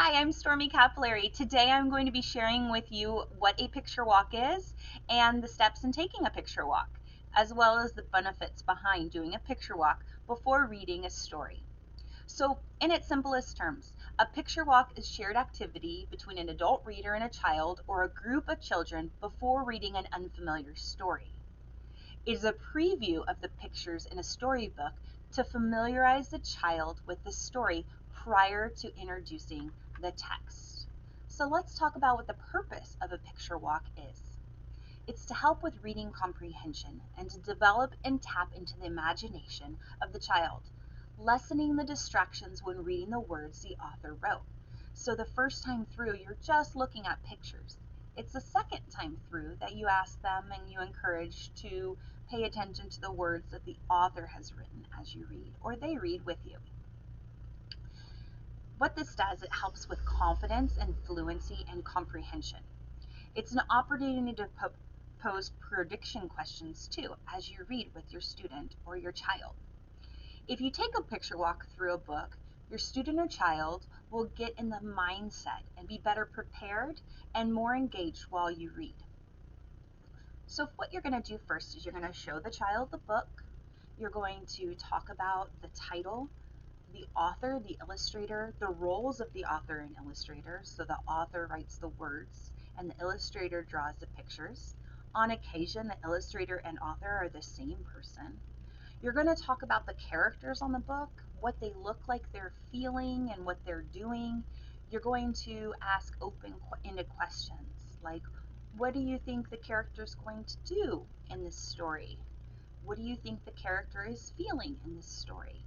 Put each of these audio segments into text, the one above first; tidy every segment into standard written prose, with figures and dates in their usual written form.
Hi, I'm Stormy Capillary. Today I'm going to be sharing with you what a picture walk is and the steps in taking a picture walk, as well as the benefits behind doing a picture walk before reading a story. So, in its simplest terms, a picture walk is shared activity between an adult reader and a child or a group of children before reading an unfamiliar story. It is a preview of the pictures in a storybook to familiarize the child with the story prior to introducing the text. So let's talk about what the purpose of a picture walk is. It's to help with reading comprehension and to develop and tap into the imagination of the child, lessening the distractions when reading the words the author wrote. So the first time through, you're just looking at pictures. It's the second time through that you ask them and you encourage to pay attention to the words that the author has written as you read, or they read with you. What this does, it helps with confidence and fluency and comprehension. It's an opportunity to pose prediction questions too as you read with your student or your child. If you take a picture walk through a book, your student or child will get in the mindset and be better prepared and more engaged while you read. So what you're going to do first is you're going to show the child the book. You're going to talk about the title, the author, the illustrator, the roles of the author and illustrator. So the author writes the words and the illustrator draws the pictures. On occasion, the illustrator and author are the same person. You're going to talk about the characters on the book, what they look like they're feeling and what they're doing. You're going to ask open-ended questions like, what do you think the character is going to do in this story? What do you think the character is feeling in this story?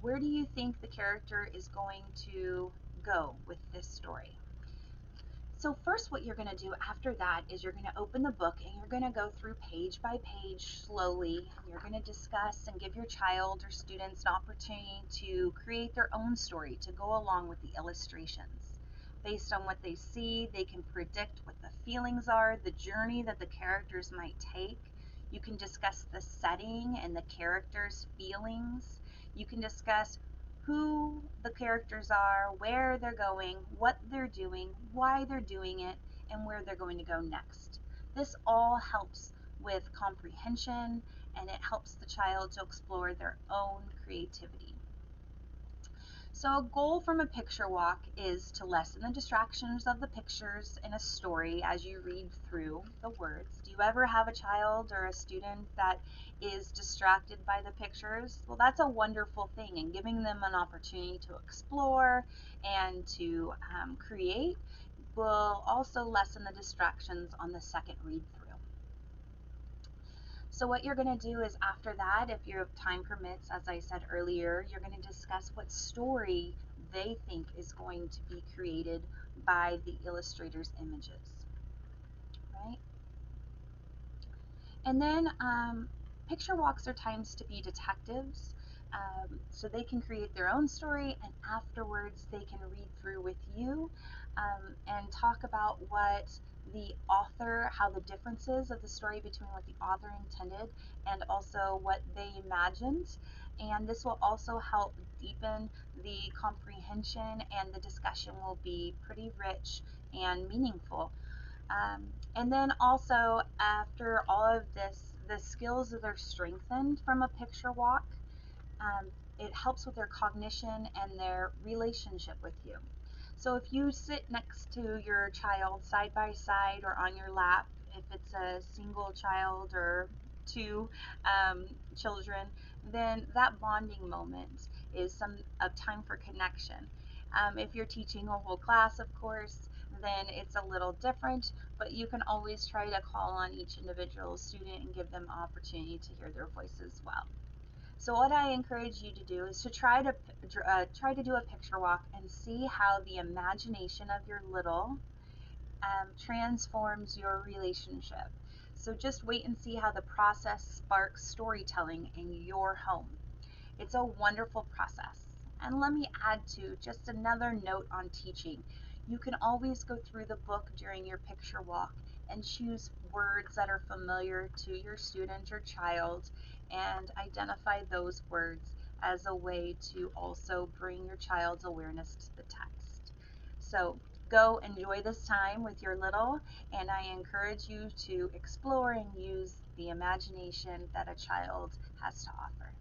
Where do you think the character is going to go with this story? So first what you're going to do after that is you're going to open the book and you're going to go through page by page slowly, and you're going to discuss and give your child or students an opportunity to create their own story to go along with the illustrations. Based on what they see, they can predict what the feelings are, the journey that the characters might take. You can discuss the setting and the characters' feelings. You can discuss who the characters are, where they're going, what they're doing, why they're doing it, and where they're going to go next. This all helps with comprehension, and it helps the child to explore their own creativity. So a goal from a picture walk is to lessen the distractions of the pictures in a story as you read through the words. Do you ever have a child or a student that is distracted by the pictures? Well, that's a wonderful thing, and giving them an opportunity to explore and to create will also lessen the distractions on the second read through. So what you're going to do is after that, if your time permits, as I said earlier, you're going to discuss what story they think is going to be created by the illustrator's images, right? And then picture walks are times to be detectives, so they can create their own story, and afterwards they can read through with you and talk about what the author, how the differences of the story between what the author intended and also what they imagined. And this will also help deepen the comprehension, and the discussion will be pretty rich and meaningful. And then also, after all of this, the skills that are strengthened from a picture walk, it helps with their cognition and their relationship with you. So if you sit next to your child side by side or on your lap, if it's a single child or two children, then that bonding moment is a time for connection. If you're teaching a whole class, of course, then it's a little different, but you can always try to call on each individual student and give them opportunity to hear their voice as well. So what I encourage you to do is to try to do a picture walk and see how the imagination of your little transforms your relationship. So just wait and see how the process sparks storytelling in your home. It's a wonderful process. And let me add to just another note on teaching. You can always go through the book during your picture walk and choose words that are familiar to your student or child and identify those words as a way to also bring your child's awareness to the text. So go enjoy this time with your little, and I encourage you to explore and use the imagination that a child has to offer.